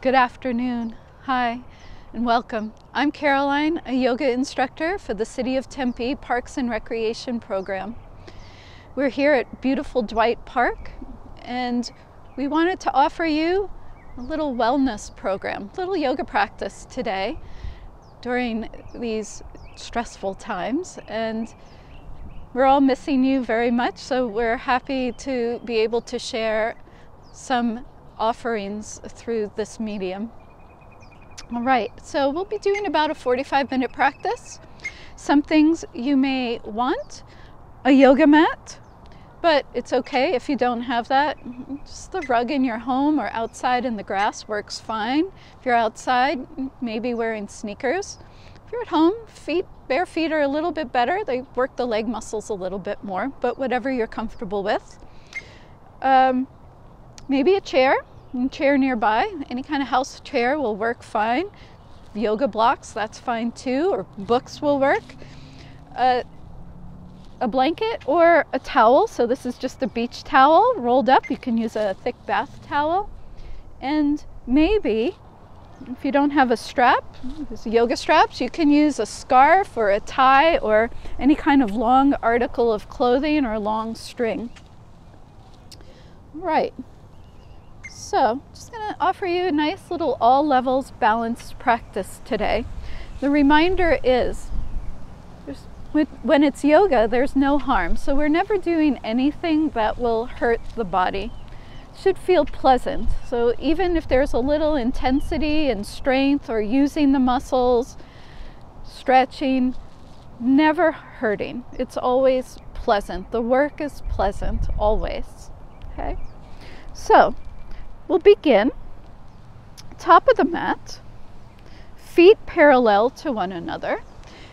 Good afternoon. Hi and welcome. I'm Caroline, a yoga instructor for the City of Tempe Parks and Recreation Program. We're here at beautiful Dwight Park and we wanted to offer you a little wellness program, a little yoga practice today during these stressful times, and we're all missing you very much, so we're happy to be able to share some offerings through this medium. All right, so we'll be doing about a 45-minute practice. Some things you may want: a yoga mat, but it's okay if you don't have that. Just the rug in your home or outside in the grass works fine. If you're outside, maybe wearing sneakers. If you're at home, bare feet are a little bit better. They work the leg muscles a little bit more, but whatever you're comfortable with. Maybe a chair nearby. Any kind of house chair will work fine. Yoga blocks, that's fine too, or books will work. A blanket or a towel. So this is just a beach towel rolled up. You can use a thick bath towel. And maybe, if you don't have a strap, there's yoga straps, you can use a scarf or a tie or any kind of long article of clothing or long string. Right. So, just going to offer you a nice little all levels balanced practice today. The reminder is, when it's yoga, there's no harm. So we're never doing anything that will hurt the body. It should feel pleasant. So even if there's a little intensity and strength or using the muscles, stretching, never hurting. It's always pleasant. The work is pleasant, always. Okay? So, we'll begin top of the mat, feet parallel to one another,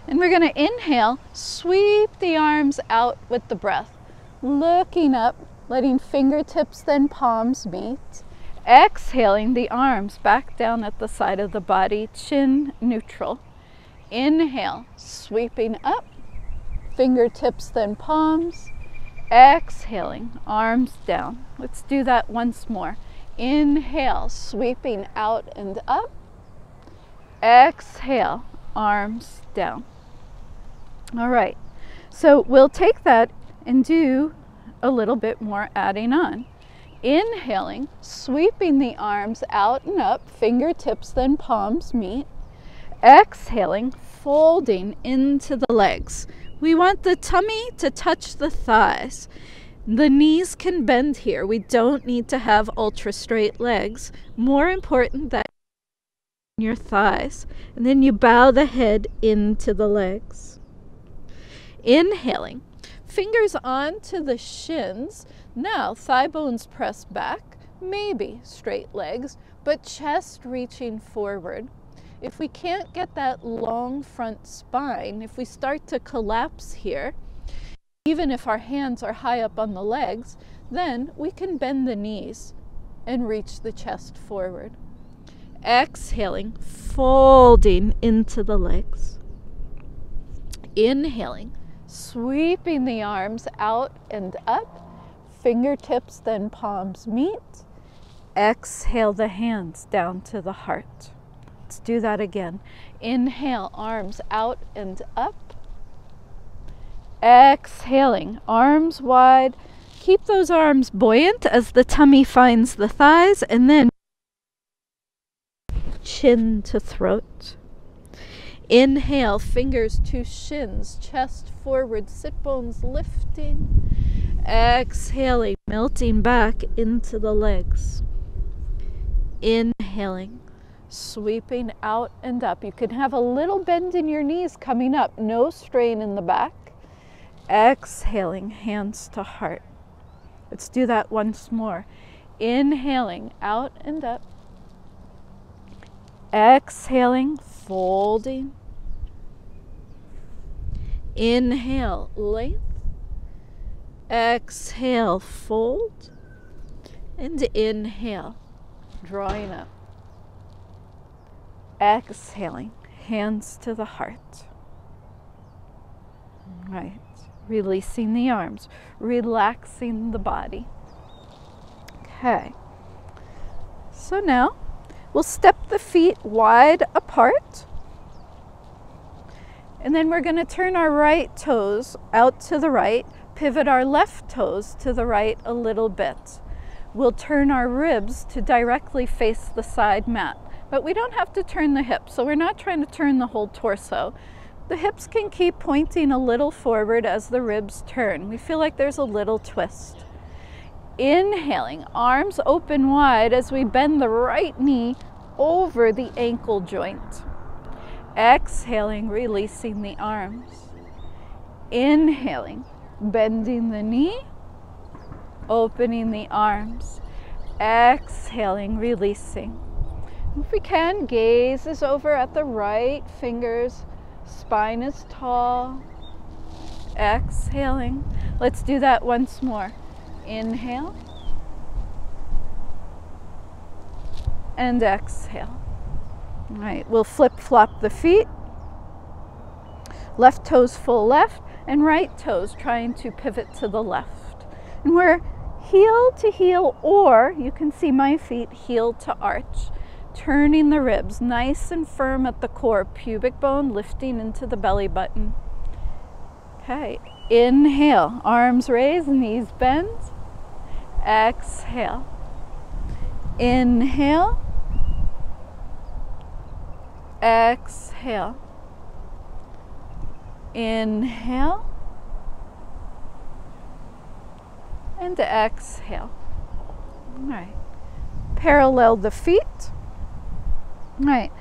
and we're going to inhale, sweep the arms out with the breath, looking up, letting fingertips then palms meet, exhaling the arms back down at the side of the body, chin neutral. Inhale, sweeping up, fingertips then palms, exhaling, arms down. Let's do that once more. Inhale, sweeping out and up. Exhale, arms down. All right, so we'll take that and do a little bit more adding on. Inhaling, sweeping the arms out and up, fingertips then palms meet. Exhaling, folding into the legs. We want the tummy to touch the thighs. The knees can bend here. We don't need to have ultra straight legs. More important that your thighs. And then you bow the head into the legs. Inhaling, fingers onto the shins. Now thigh bones press back, maybe straight legs, but chest reaching forward. If we can't get that long front spine, if we start to collapse here, even if our hands are high up on the legs, then we can bend the knees and reach the chest forward. Exhaling, folding into the legs. Inhaling, sweeping the arms out and up, fingertips then palms meet. Exhale the hands down to the heart. Let's do that again. Inhale, arms out and up. Exhaling, arms wide. Keep those arms buoyant as the tummy finds the thighs, and then chin to throat. Inhale, fingers to shins, chest forward, sit bones lifting. Exhaling, melting back into the legs. Inhaling, sweeping out and up. You can have a little bend in your knees coming up, no strain in the back. Exhaling, hands to heart. Let's do that once more. Inhaling, out and up. Exhaling, folding. Inhale, length. Exhale, fold. And inhale, drawing up. Exhaling, hands to the heart. All right. Releasing the arms, relaxing the body. Okay, so now We'll step the feet wide apart. And then we're going to turn our right toes out to the right, pivot our left toes to the right a little bit. We'll turn our ribs to directly face the side mat, but we don't have to turn the hips, so we're not trying to turn the whole torso. The hips can keep pointing a little forward as the ribs turn. We feel like there's a little twist. Inhaling, arms open wide as we bend the right knee over the ankle joint. Exhaling, releasing the arms. Inhaling, bending the knee, opening the arms. Exhaling, releasing. If we can, gaze is over at the right, fingers, spine is tall. Exhaling. Let's do that once more. Inhale and exhale. All right, we'll flip-flop the feet. Left toes full left and right toes trying to pivot to the left. And we're heel to heel, or you can see my feet heel to arch. Turning the ribs nice and firm at the core, pubic bone lifting into the belly button. Okay, inhale, arms raised, knees bend. Exhale. Inhale. Exhale. Inhale. And exhale. All right. Parallel the feet. All right.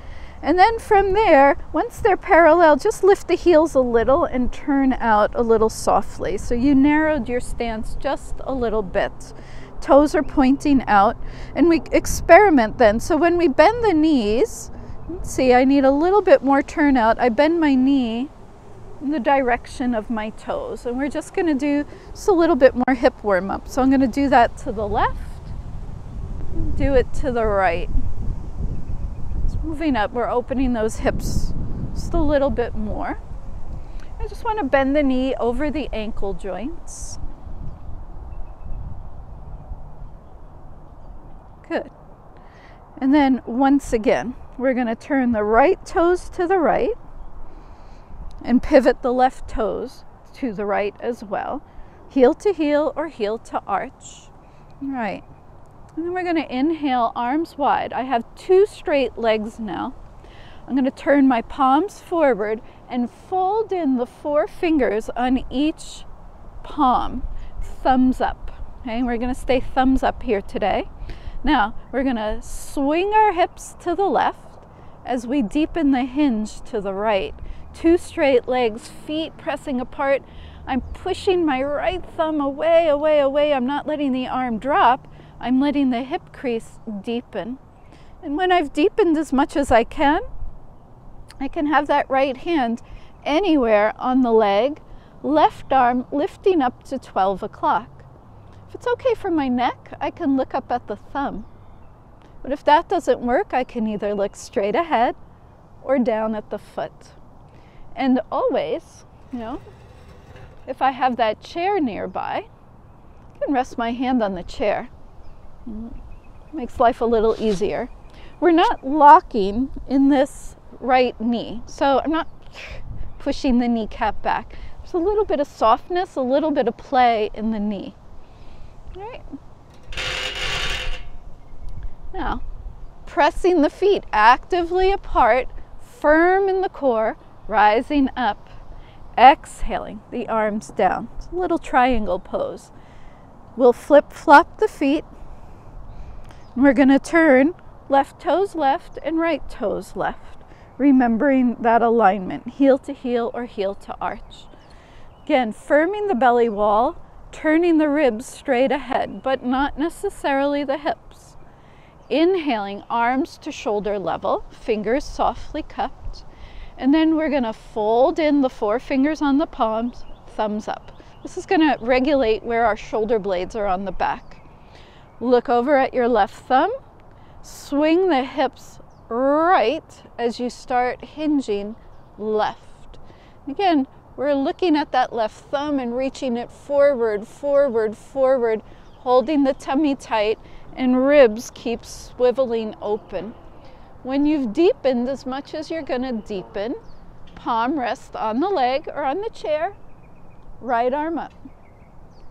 And then from there, once they're parallel, just lift the heels a little and turn out a little softly. So you narrowed your stance just a little bit. Toes are pointing out, and we experiment then. So when we bend the knees, let's see, I need a little bit more turnout. I bend my knee in the direction of my toes, and we're just going to do just a little bit more hip warm up. So I'm going to do that to the left, do it to the right. Moving up, we're opening those hips just a little bit more. I just want to bend the knee over the ankle joints. Good. And then once again, we're going to turn the right toes to the right and pivot the left toes to the right as well. Heel to heel or heel to arch. All right. And then we're going to inhale, arms wide. I have 2 straight legs now. I'm going to turn my palms forward and fold in the 4 fingers on each palm, thumbs up. Okay, we're going to stay thumbs up here today. Now, we're going to swing our hips to the left as we deepen the hinge to the right. 2 straight legs, feet pressing apart. I'm pushing my right thumb away, away, away. I'm not letting the arm drop. I'm letting the hip crease deepen. And when I've deepened as much as I can have that right hand anywhere on the leg, left arm lifting up to 12 o'clock. If it's okay for my neck, I can look up at the thumb. But if that doesn't work, I can either look straight ahead or down at the foot. And always, if I have that chair nearby, I can rest my hand on the chair. Makes life a little easier. We're not locking in this right knee, so I'm not pushing the kneecap back. There's a little bit of softness, a little bit of play in the knee. All right. Now, pressing the feet actively apart, firm in the core, rising up, exhaling the arms down. It's a little triangle pose. We'll flip-flop the feet. We're going to turn left toes left and right toes left, remembering that alignment, heel to heel or heel to arch. Again, firming the belly wall, turning the ribs straight ahead, but not necessarily the hips. Inhaling, arms to shoulder level, fingers softly cupped. And then we're going to fold in the 4 fingers on the palms, thumbs up. This is going to regulate where our shoulder blades are on the back. Look over at your left thumb, swing the hips right as you start hinging left. Again, we're looking at that left thumb and reaching it forward, forward, forward, holding the tummy tight and ribs keep swiveling open. When you've deepened as much as you're going to deepen, palm rest on the leg or on the chair, right arm up,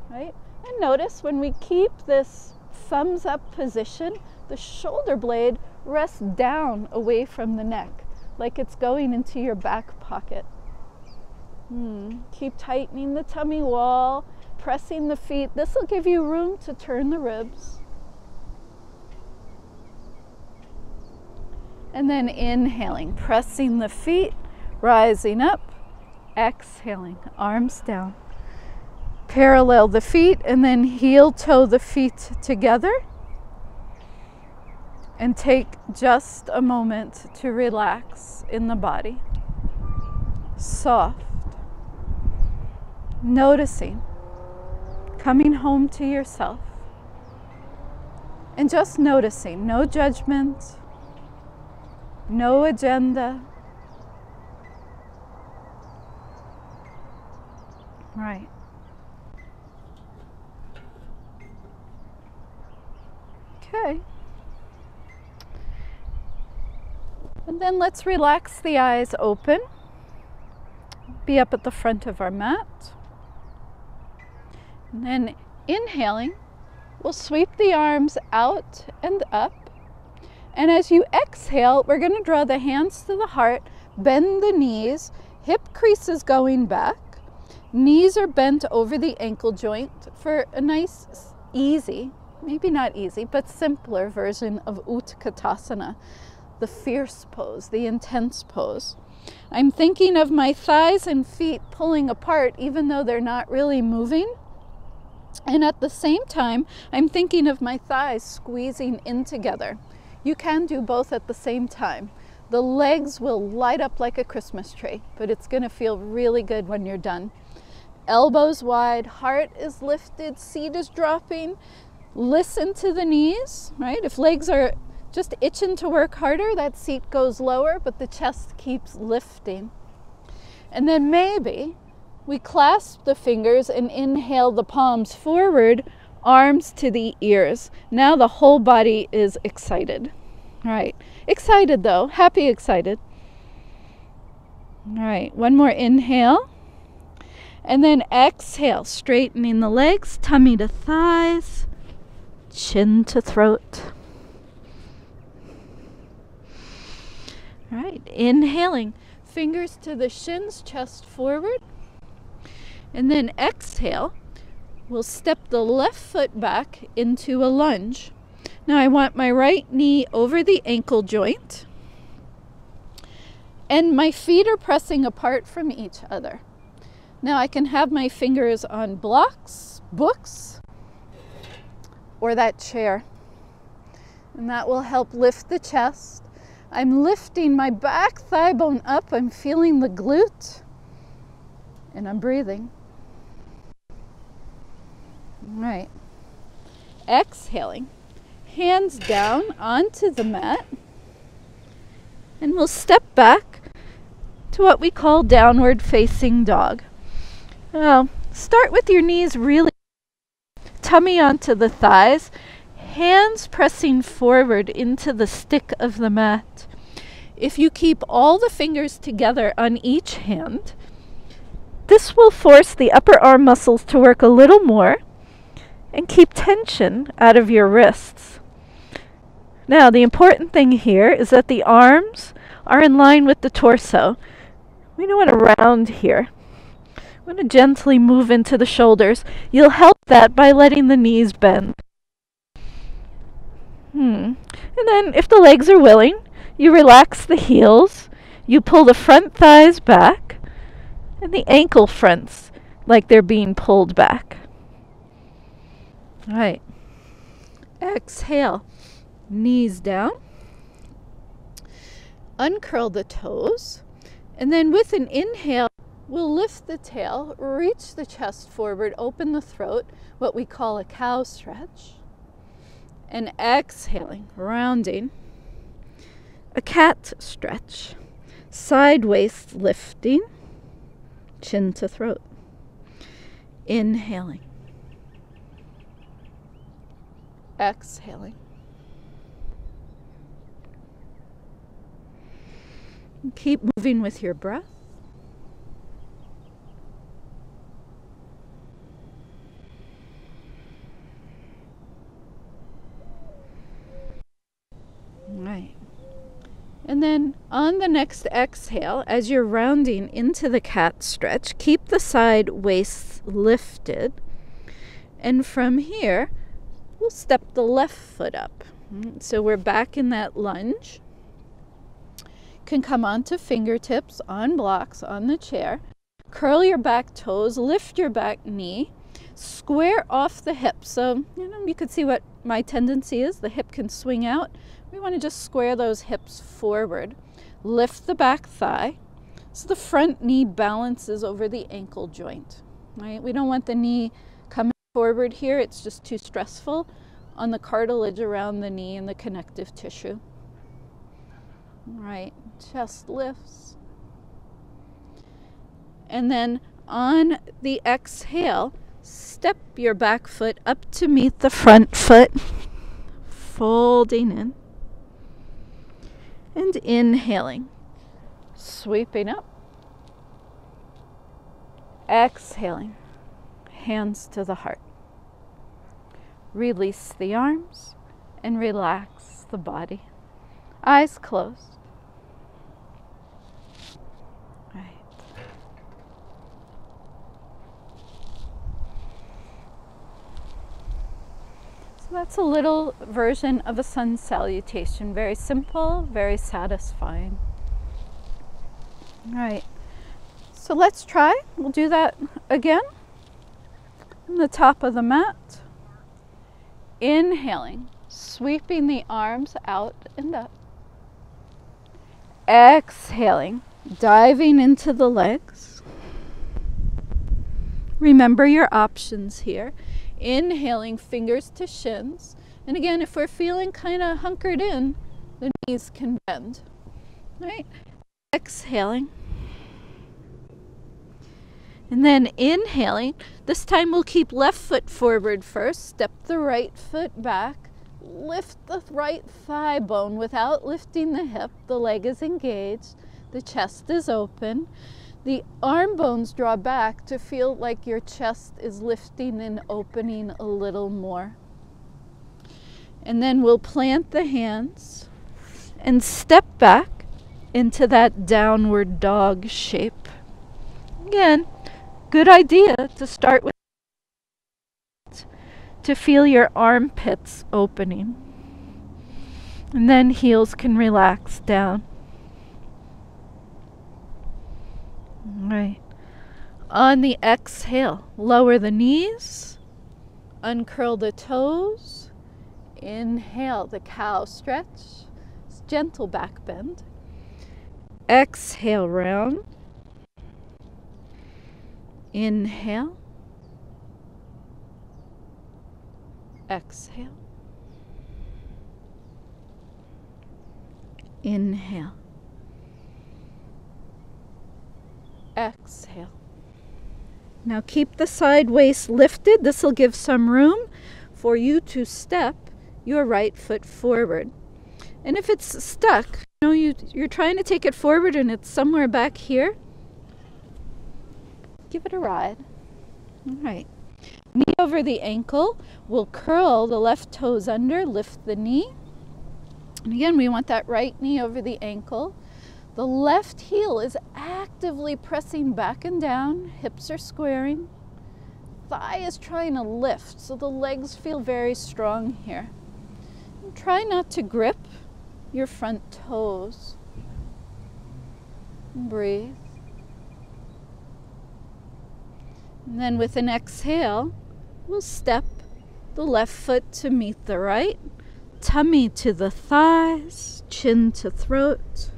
right? And notice when we keep this thumbs up position, the shoulder blade rests down away from the neck, like it's going into your back pocket. Keep tightening the tummy wall, pressing the feet. This will give you room to turn the ribs. And then inhaling, pressing the feet, rising up, exhaling, arms down. Parallel the feet and then heel toe the feet together. And take just a moment to relax in the body. Soft. Noticing. Coming home to yourself. And just noticing. No judgment. No agenda. Right. Okay. And then let's relax the eyes open. Be up at the front of our mat. And then inhaling, we'll sweep the arms out and up. And as you exhale, we're going to draw the hands to the heart, bend the knees, hip creases going back. Knees are bent over the ankle joint for a nice, easy, maybe not easy, but simpler version of Utkatasana, the fierce pose, the intense pose. I'm thinking of my thighs and feet pulling apart even though they're not really moving. And at the same time, I'm thinking of my thighs squeezing in together. You can do both at the same time. The legs will light up like a Christmas tree, but it's going to feel really good when you're done. Elbows wide, heart is lifted, seat is dropping. Listen to the knees, right? If legs are just itching to work harder, that seat goes lower, but the chest keeps lifting. And then maybe we clasp the fingers and inhale the palms forward, arms to the ears. Now the whole body is excited. All right. Excited though. Happy excited. All right. One more inhale. And then exhale, straightening the legs, tummy to thighs, chin to throat. All right. Inhaling, fingers to the shins, chest forward. And then exhale. We'll step the left foot back into a lunge. Now I want my right knee over the ankle joint. And my feet are pressing apart from each other. Now I can have my fingers on blocks, books, or that chair. And that will help lift the chest. I'm lifting my back thigh bone up. I'm feeling the glute. And I'm breathing. All right. Exhaling. Hands down onto the mat. And we'll step back to what we call downward facing dog. Now, start with your knees really, tummy onto the thighs, hands pressing forward into the stick of the mat. If you keep all the fingers together on each hand, this will force the upper arm muscles to work a little more and keep tension out of your wrists. Now, the important thing here is that the arms are in line with the torso. We don't want to round here. We want to gently move into the shoulders. You'll help that by letting the knees bend. And then, if the legs are willing, you relax the heels. You pull the front thighs back and the ankle fronts like they're being pulled back. All right. Exhale. Knees down. Uncurl the toes. And then with an inhale, we'll lift the tail, reach the chest forward, open the throat, what we call a cow stretch. And exhaling, rounding, a cat stretch. Side waist lifting, chin to throat. Inhaling. Exhaling. Keep moving with your breath. Right. And then on the next exhale, as you're rounding into the cat stretch, keep the side waist lifted. And from here, we'll step the left foot up. So we're back in that lunge. Can come onto fingertips on blocks on the chair. Curl your back toes, lift your back knee, square off the hip. So, you can see what my tendency is. The hip can swing out. We want to just square those hips forward. Lift the back thigh so the front knee balances over the ankle joint. Right? We don't want the knee coming forward here. It's just too stressful on the cartilage around the knee and the connective tissue. Right, chest lifts. And then on the exhale, step your back foot up to meet the front foot, folding in. And inhaling, sweeping up. Exhaling, hands to the heart. Release the arms and relax the body. Eyes closed. Right. So that's a little version of a sun salutation. Very simple, very satisfying. All right. So let's try. We'll do that again. On the top of the mat. Inhaling, sweeping the arms out and up. Exhaling, diving into the legs. Remember your options here. Inhaling, fingers to shins. And again, if we're feeling kind of hunkered in, the knees can bend. Right? Exhaling. And then inhaling. This time we'll keep left foot forward first. Step the right foot back. Lift the right thigh bone without lifting the hip. The leg is engaged. The chest is open. The arm bones draw back to feel like your chest is lifting and opening a little more. And then we'll plant the hands and step back into that downward dog shape. Again, good idea to start with, to feel your armpits opening. And then heels can relax down. All right. On the exhale, lower the knees, uncurl the toes. Inhale, the cow stretch. Gentle back bend. Exhale, round. Inhale. Exhale. Inhale. Exhale. Now keep the side waist lifted. This will give some room for you to step your right foot forward. And if it's stuck, you're trying to take it forward and it's somewhere back here, give it a ride. All right. Knee over the ankle. We'll curl the left toes under, lift the knee. And again, we want that right knee over the ankle. The left heel is actively pressing back and down. Hips are squaring. Thigh is trying to lift, so the legs feel very strong here. And try not to grip your front toes. And breathe. And then with an exhale, we'll step the left foot to meet the right. Tummy to the thighs, chin to throat.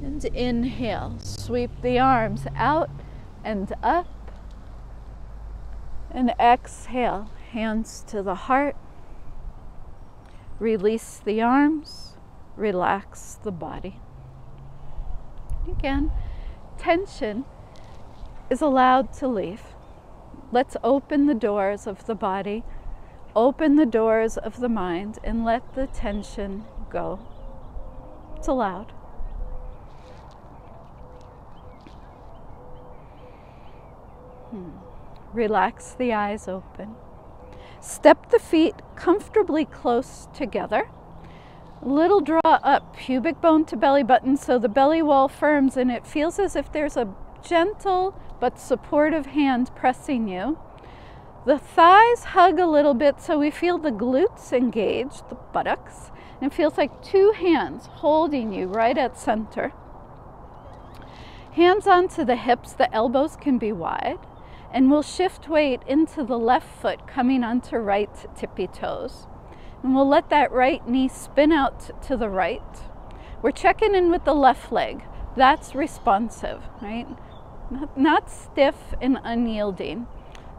And inhale, sweep the arms out and up. And exhale, hands to the heart. Release the arms, relax the body. Again, tension is allowed to leave. Let's open the doors of the body, open the doors of the mind, and let the tension go. It's allowed. Relax the eyes open. Step the feet comfortably close together. Little draw up, pubic bone to belly button, so the belly wall firms and it feels as if there's a gentle but supportive hand pressing you. The thighs hug a little bit so we feel the glutes engage, the buttocks, and it feels like two hands holding you right at center. Hands onto the hips, the elbows can be wide, and we'll shift weight into the left foot coming onto right tippy toes. And we'll let that right knee spin out to the right. We're checking in with the left leg. That's responsive, right? Not stiff and unyielding.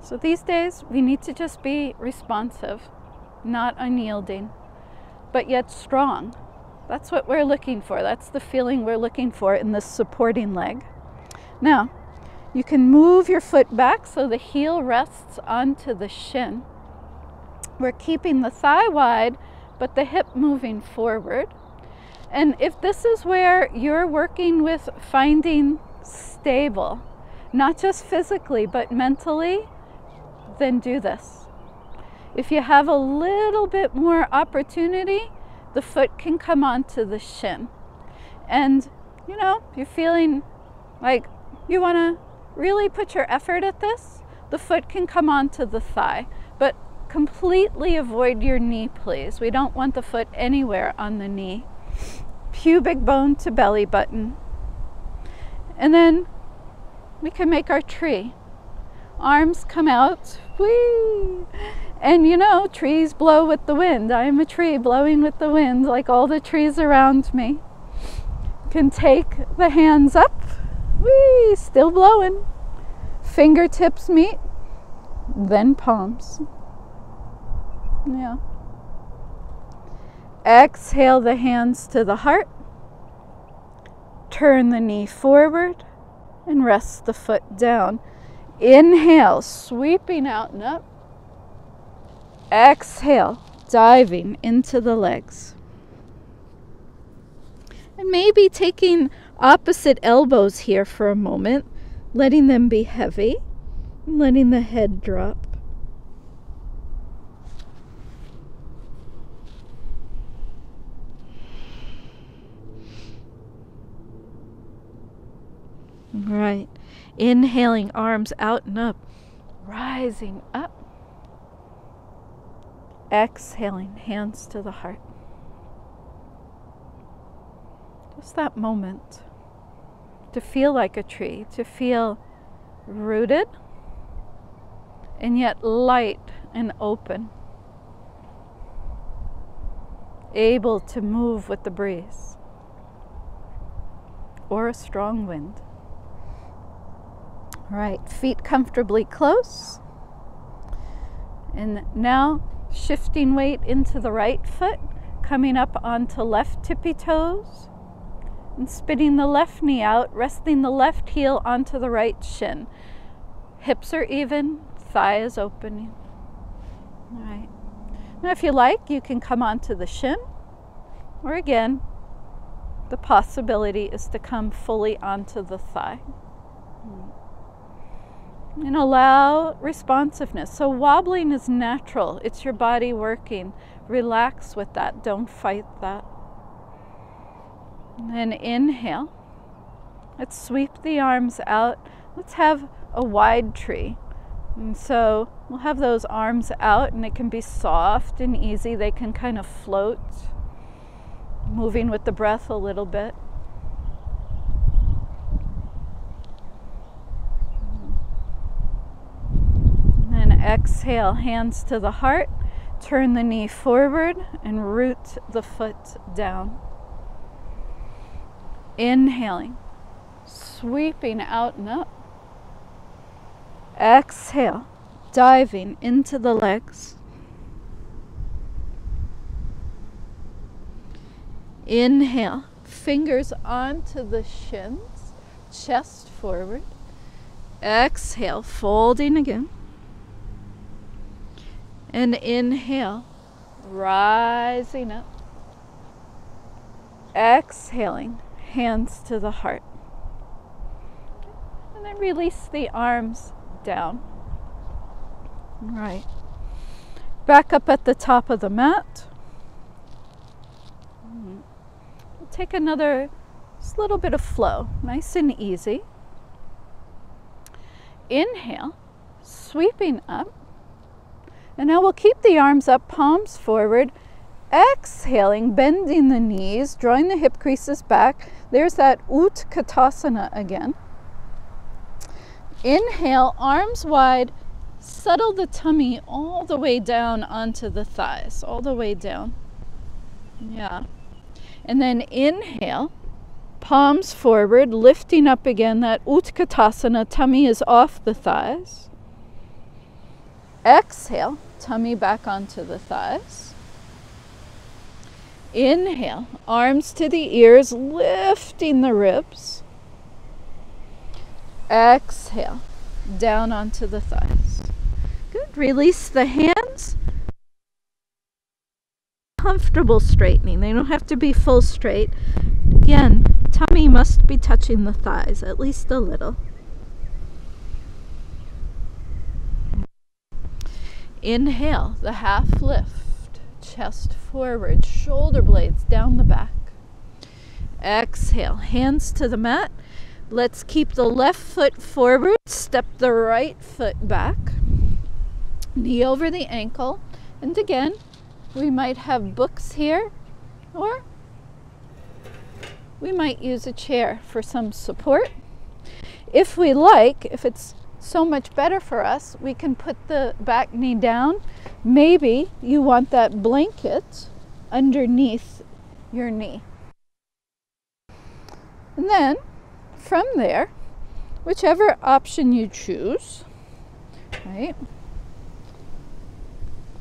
So these days, we need to just be responsive, not unyielding, but yet strong. That's what we're looking for. That's the feeling we're looking for in this supporting leg. Now, you can move your foot back so the heel rests onto the shin. We're keeping the thigh wide, but the hip moving forward. And if this is where you're working with finding stable, not just physically, but mentally, then do this. If you have a little bit more opportunity, the foot can come onto the shin. And, you know, you're feeling like you want to really put your effort at this, the foot can come onto the thigh, but completely avoid your knee, please. We don't want the foot anywhere on the knee. Pubic bone to belly button. And then we can make our tree. Arms come out, whee! And you know, trees blow with the wind. I am a tree blowing with the wind, like all the trees around me. Can take the hands up, whee! Still blowing. Fingertips meet, then palms. Yeah. Exhale the hands to the heart. Turn the knee forward and rest the foot down. Inhale, sweeping out and up. Exhale, diving into the legs. And maybe taking opposite elbows here for a moment, letting them be heavy, letting the head drop. Right. Inhaling, arms out and up, rising up. Exhaling, hands to the heart. Just that moment to feel like a tree, to feel rooted and yet light and open, able to move with the breeze or a strong wind. All right, feet comfortably close. And now shifting weight into the right foot, coming up onto left tippy toes, and spitting the left knee out, resting the left heel onto the right shin. Hips are even, thigh is opening. All right. Now if you like, you can come onto the shin, or again, the possibility is to come fully onto the thigh. And allow responsiveness. So wobbling is natural. It's your body working. Relax with that. Don't fight that. And then inhale. Let's sweep the arms out. Let's have a wide tree. And so we'll have those arms out, and it can be soft and easy. They can kind of float, moving with the breath a little bit. Exhale, hands to the heart, turn the knee forward and root the foot down. Inhaling, sweeping out and up. Exhale, diving into the legs. Inhale, fingers onto the shins, chest forward. Exhale, folding again. And inhale, rising up. Exhaling, hands to the heart. And then release the arms down. All right. Back up at the top of the mat. We'll take another just little bit of flow, nice and easy. Inhale, sweeping up. And now we'll keep the arms up, palms forward. Exhaling, bending the knees, drawing the hip creases back. There's that Utkatasana again. Inhale, arms wide. Settle the tummy all the way down onto the thighs, all the way down. Yeah. And then inhale, palms forward, lifting up again, that Utkatasana, tummy is off the thighs. Exhale, tummy back onto the thighs. Inhale, arms to the ears, lifting the ribs. Exhale, down onto the thighs. Good. Release the hands. Comfortable straightening. They don't have to be full straight. Again, tummy must be touching the thighs, at least a little. Inhale, the half lift. Chest forward, shoulder blades down the back. Exhale, hands to the mat. Let's keep the left foot forward, step the right foot back. Knee over the ankle. And again, we might have books here, or we might use a chair for some support. If we like, if it's so much better for us, we can put the back knee down. Maybe you want that blanket underneath your knee. And then from there, whichever option you choose, right?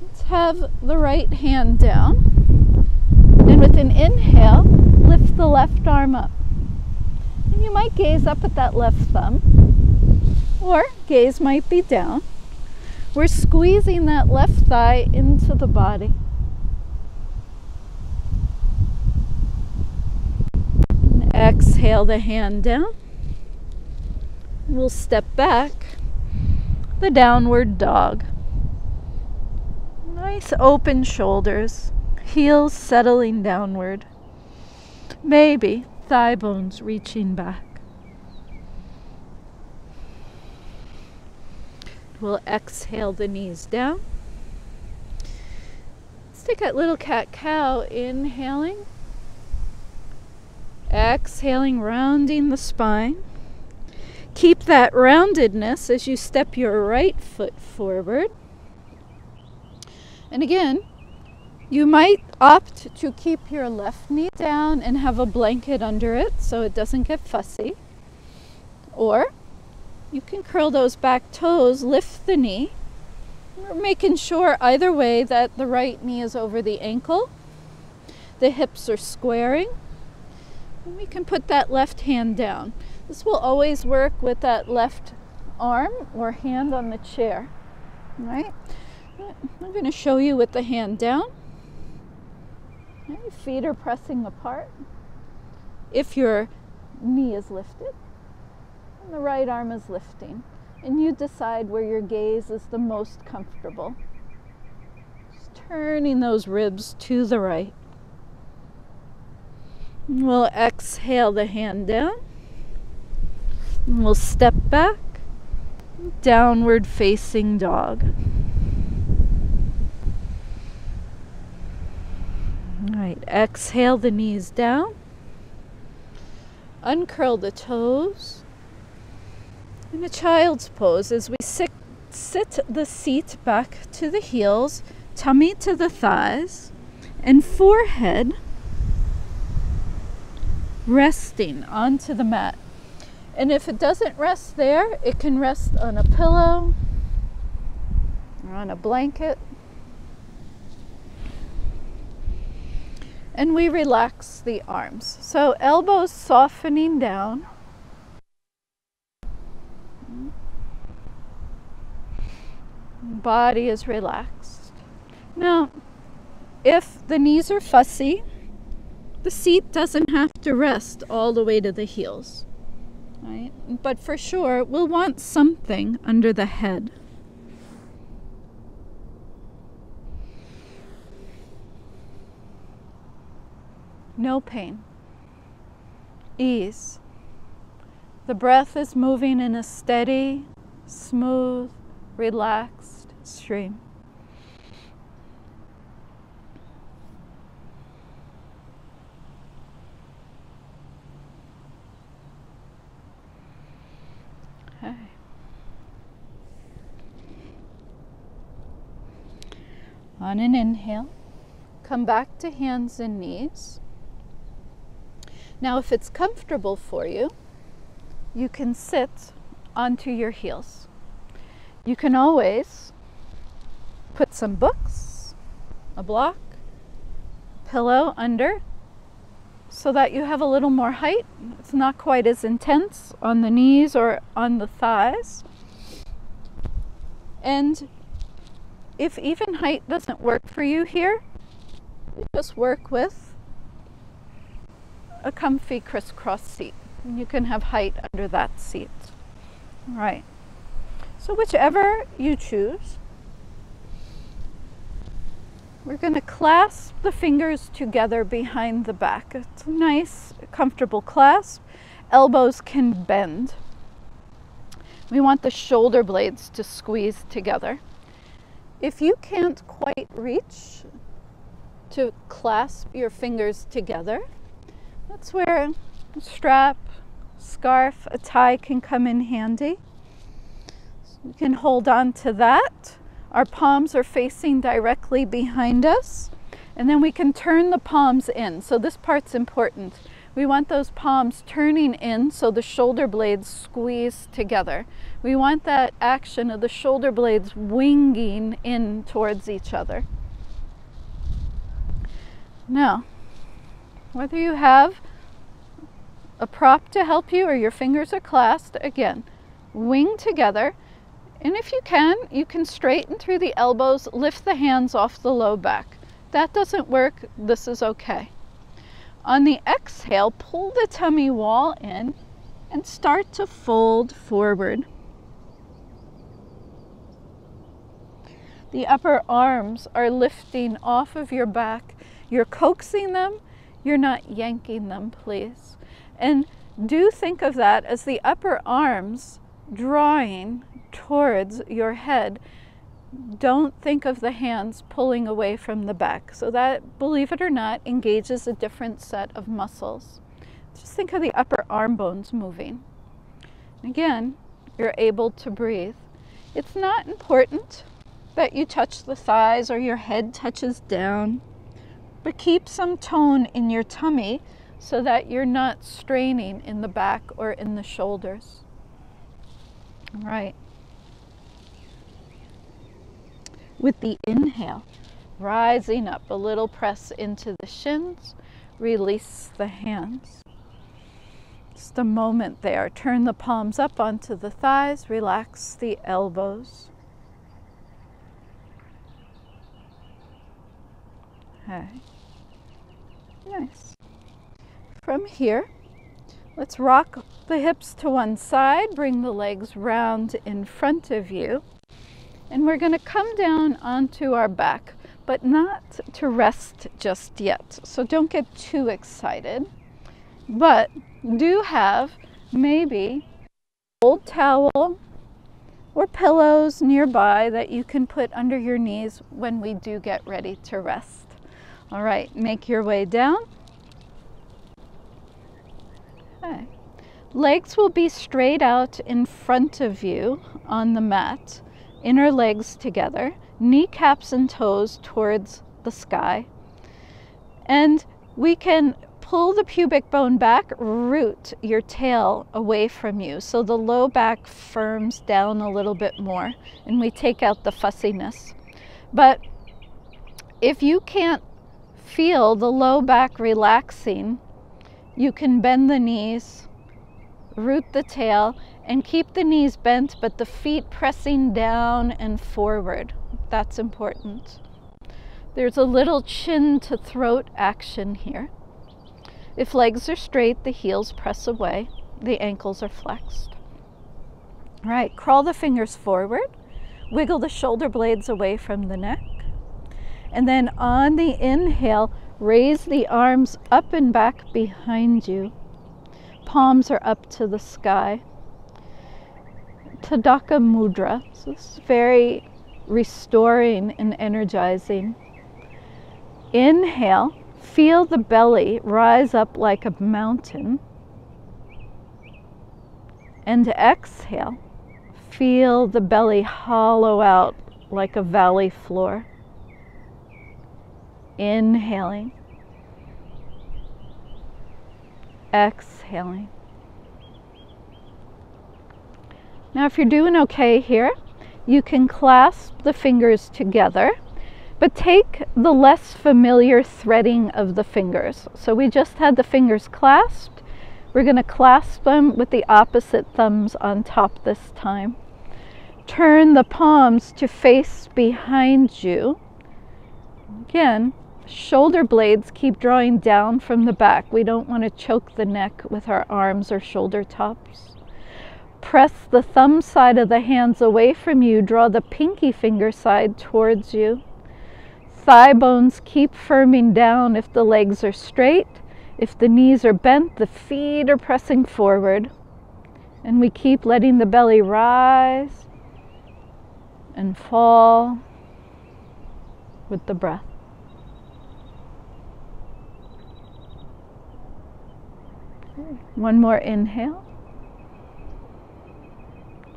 Let's have the right hand down. And with an inhale, lift the left arm up. And you might gaze up at that left thumb, or gaze might be down. We're squeezing that left thigh into the body. And exhale the hand down. We'll step back, the downward dog. Nice open shoulders, heels settling downward. Maybe thigh bones reaching back. We'll exhale the knees down. Let's take that little cat-cow, inhaling. Exhaling, rounding the spine. Keep that roundedness as you step your right foot forward. And again, you might opt to keep your left knee down and have a blanket under it so it doesn't get fussy. Or you can curl those back toes, lift the knee. We're making sure either way that the right knee is over the ankle. The hips are squaring. And we can put that left hand down. This will always work with that left arm or hand on the chair. All right? I'm going to show you with the hand down. Okay, feet are pressing apart. If your knee is lifted, and the right arm is lifting, and you decide where your gaze is the most comfortable. Just turning those ribs to the right. And we'll exhale the hand down. And we'll step back, downward facing dog. All right, exhale the knees down. Uncurl the toes. In a child's pose, as we sit the seat back to the heels, tummy to the thighs, and forehead resting onto the mat. And if it doesn't rest there, it can rest on a pillow or on a blanket. And we relax the arms. So elbows softening down. Body is relaxed. Now, if the knees are fussy, The seat doesn't have to rest all the way to the heels, right? But for sure, we'll want something under the head. No pain. Ease. The breath is moving in a steady, smooth, relaxed stream. Okay. On an inhale, come back to hands and knees. Now, if it's comfortable for you, you can sit onto your heels. You can always put some books, a block, pillow under, so that you have a little more height. It's not quite as intense on the knees or on the thighs. And if even height doesn't work for you here, you just work with a comfy crisscross seat. And you can have height under that seat. All right. So whichever you choose, we're going to clasp the fingers together behind the back. It's a nice, comfortable clasp. Elbows can bend. We want the shoulder blades to squeeze together. If you can't quite reach to clasp your fingers together, that's where a strap, scarf, a tie can come in handy. So we can hold on to that. Our palms are facing directly behind us. And then we can turn the palms in. So this part's important. We want those palms turning in so the shoulder blades squeeze together. We want that action of the shoulder blades winging in towards each other. Now, whether you have a prop to help you or your fingers are clasped, again, wing together. And if you can straighten through the elbows, lift the hands off the low back. That doesn't work, this is okay. On the exhale, pull the tummy wall in and start to fold forward. The upper arms are lifting off of your back. You're coaxing them, you're not yanking them, please. And do think of that as the upper arms drawing towards your head. Don't think of the hands pulling away from the back. So that, believe it or not, engages a different set of muscles. Just think of the upper arm bones moving. Again, you're able to breathe. It's not important that you touch the thighs or your head touches down, but keep some tone in your tummy so that you're not straining in the back or in the shoulders. All right. With the inhale, rising up, a little press into the shins, release the hands. Just a moment there. Turn the palms up onto the thighs, relax the elbows. Okay. Nice. From here, let's rock the hips to one side, bring the legs round in front of you, and we're going to come down onto our back, but not to rest just yet. So don't get too excited, but do have maybe an old towel or pillows nearby that you can put under your knees when we do get ready to rest. All right, make your way down. Okay. Legs will be straight out in front of you on the mat, inner legs together, kneecaps and toes towards the sky. And we can pull the pubic bone back, root your tail away from you, so the low back firms down a little bit more, and we take out the fussiness. But if you can't feel the low back relaxing, you can bend the knees, root the tail, and keep the knees bent, but the feet pressing down and forward. That's important. There's a little chin to throat action here. If legs are straight, the heels press away, the ankles are flexed. All right, crawl the fingers forward, wiggle the shoulder blades away from the neck, and then on the inhale, raise the arms up and back behind you. Palms are up to the sky. Tadaka Mudra. So this is very restoring and energizing. Inhale, feel the belly rise up like a mountain. And exhale, feel the belly hollow out like a valley floor. Inhaling. Exhaling. Now if you're doing okay here, you can clasp the fingers together, but take the less familiar threading of the fingers. So we just had the fingers clasped. We're going to clasp them with the opposite thumbs on top this time. Turn the palms to face behind you. Again, shoulder blades keep drawing down from the back. We don't want to choke the neck with our arms or shoulder tops. Press the thumb side of the hands away from you. Draw the pinky finger side towards you. Thigh bones keep firming down if the legs are straight. If the knees are bent, the feet are pressing forward. And we keep letting the belly rise and fall with the breath. One more inhale.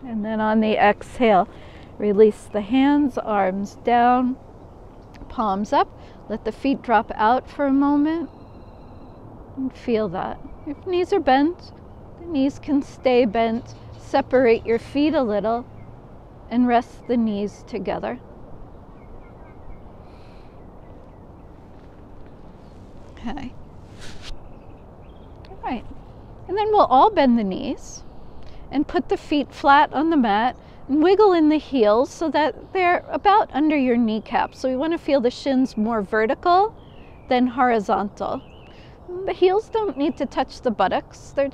And then on the exhale, release the hands, arms down, palms up. Let the feet drop out for a moment. And feel that. If knees are bent, the knees can stay bent. Separate your feet a little and rest the knees together. Okay. All right. And then we'll all bend the knees and put the feet flat on the mat and wiggle in the heels so that they're about under your kneecaps. So we want to feel the shins more vertical than horizontal. The heels don't need to touch the buttocks. They're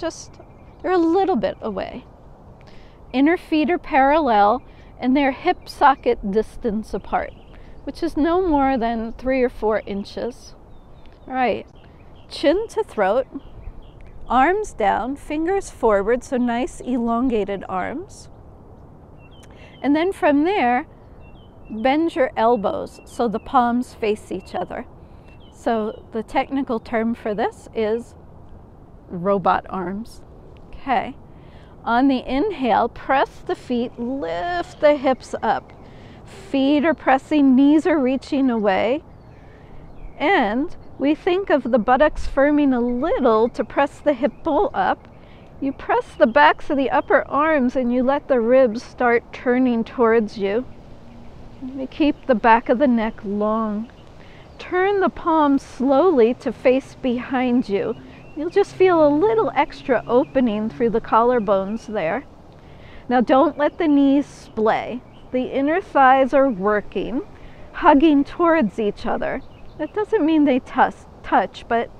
a little bit away. Inner feet are parallel and they're hip socket distance apart, which is no more than 3 or 4 inches. All right, chin to throat. Arms down, fingers forward, so nice elongated arms. And then from there, bend your elbows so the palms face each other. So the technical term for this is robot arms. Okay. On the inhale, press the feet, lift the hips up. Feet are pressing, knees are reaching away. And we think of the buttocks firming a little to press the hip ball up. You press the backs of the upper arms and you let the ribs start turning towards you. You keep the back of the neck long. Turn the palms slowly to face behind you. You'll just feel a little extra opening through the collarbones there. Now don't let the knees splay. The inner thighs are working, hugging towards each other. That doesn't mean they touch, but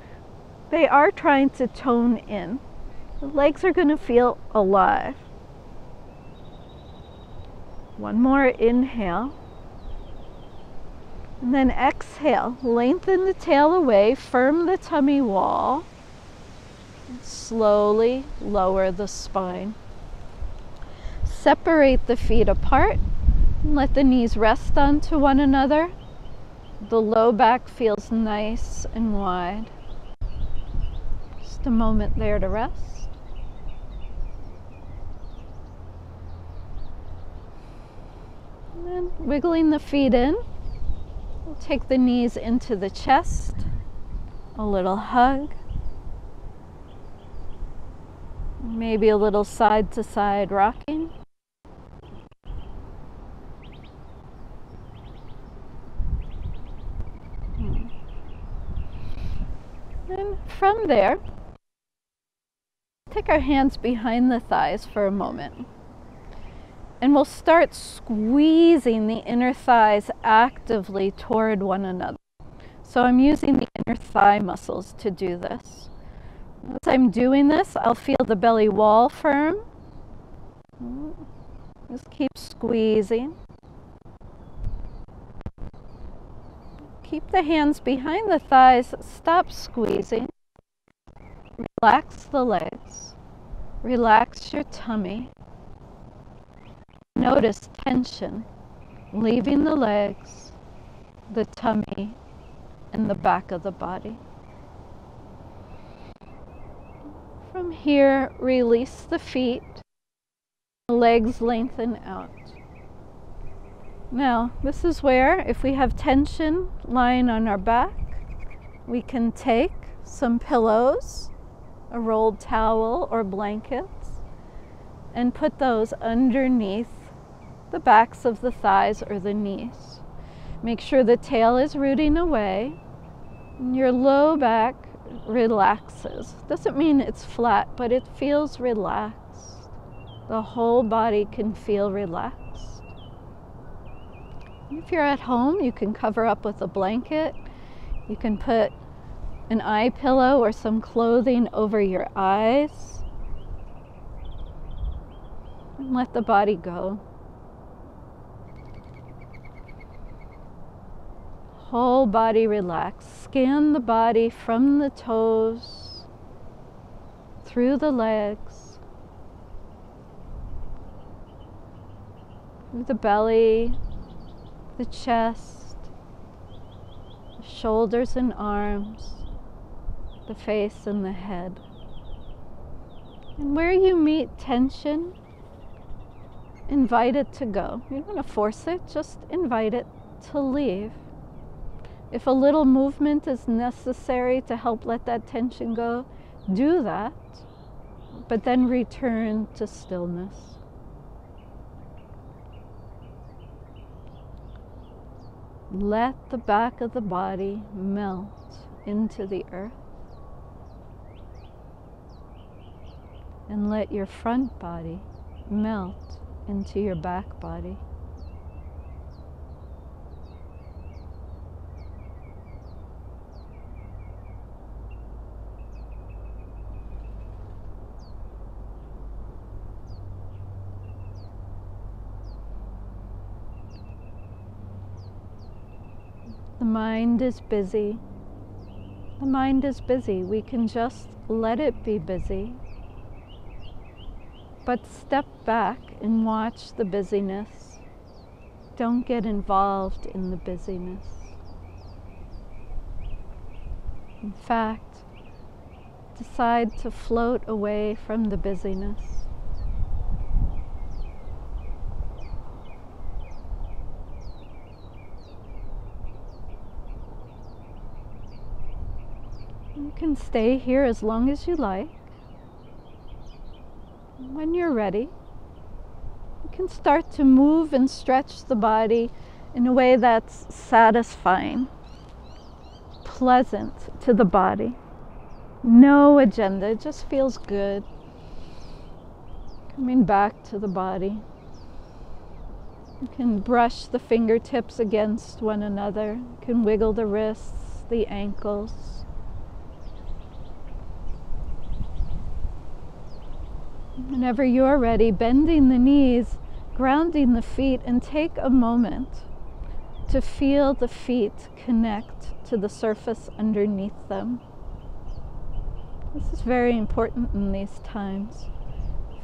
they are trying to tone in. The legs are going to feel alive. One more inhale. And then exhale. Lengthen the tail away, firm the tummy wall. And slowly lower the spine. Separate the feet apart. And let the knees rest onto one another. The low back feels nice and wide. Just a moment there to rest. And then wiggling the feet in, we'll take the knees into the chest. A little hug. Maybe a little side to side rocking. And from there, take our hands behind the thighs for a moment. And we'll start squeezing the inner thighs actively toward one another. So I'm using the inner thigh muscles to do this. As I'm doing this, I'll feel the belly wall firm. Just keep squeezing. Keep the hands behind the thighs. Stop squeezing. Relax the legs. Relax your tummy. Notice tension leaving the legs, the tummy, and the back of the body. From here, release the feet. The legs lengthen out. Now, this is where, if we have tension lying on our back, we can take some pillows, a rolled towel or blankets, and put those underneath the backs of the thighs or the knees. Make sure the tail is rooting away and your low back relaxes. Doesn't mean it's flat, but it feels relaxed. The whole body can feel relaxed. If you're at home, you can cover up with a blanket. You can put an eye pillow or some clothing over your eyes and let the body go. Whole body relax. Scan the body from the toes, through the legs, through the belly, the chest, the shoulders and arms, the face and the head. And where you meet tension, invite it to go. You don't want to force it, just invite it to leave. If a little movement is necessary to help let that tension go, do that, but then return to stillness. Let the back of the body melt into the earth. And let your front body melt into your back body. The mind is busy. The mind is busy. We can just let it be busy. But step back and watch the busyness. Don't get involved in the busyness. In fact, decide to float away from the busyness. You can stay here as long as you like. When you're ready, you can start to move and stretch the body in a way that's satisfying, pleasant to the body. No agenda, it just feels good. Coming back to the body. You can brush the fingertips against one another. You can wiggle the wrists, the ankles. Whenever you're ready, bending the knees, grounding the feet, and take a moment to feel the feet connect to the surface underneath them. This is very important in these times.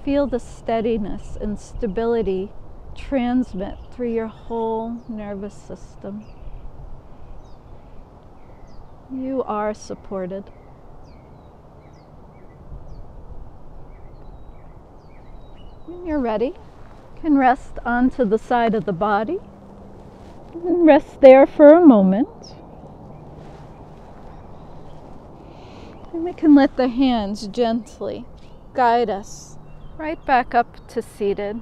Feel the steadiness and stability transmit through your whole nervous system. You are supported. When you're ready, you can rest onto the side of the body and rest there for a moment. And we can let the hands gently guide us right back up to seated,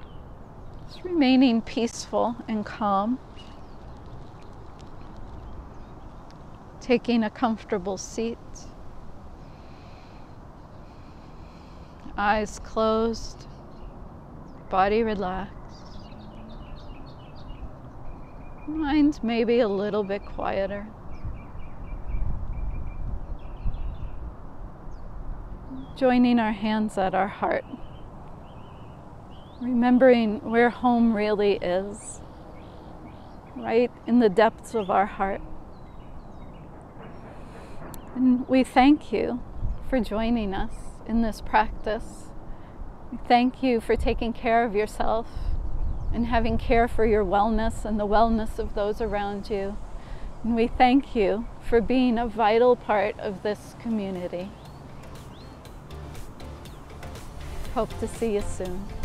just remaining peaceful and calm. Taking a comfortable seat, eyes closed. Body relaxed. Mind maybe a little bit quieter. joining our hands at our heart, remembering where home really is, right in the depths of our heart. And we thank you for joining us in this practice. We thank you for taking care of yourself and having care for your wellness and the wellness of those around you. And we thank you for being a vital part of this community. Hope to see you soon.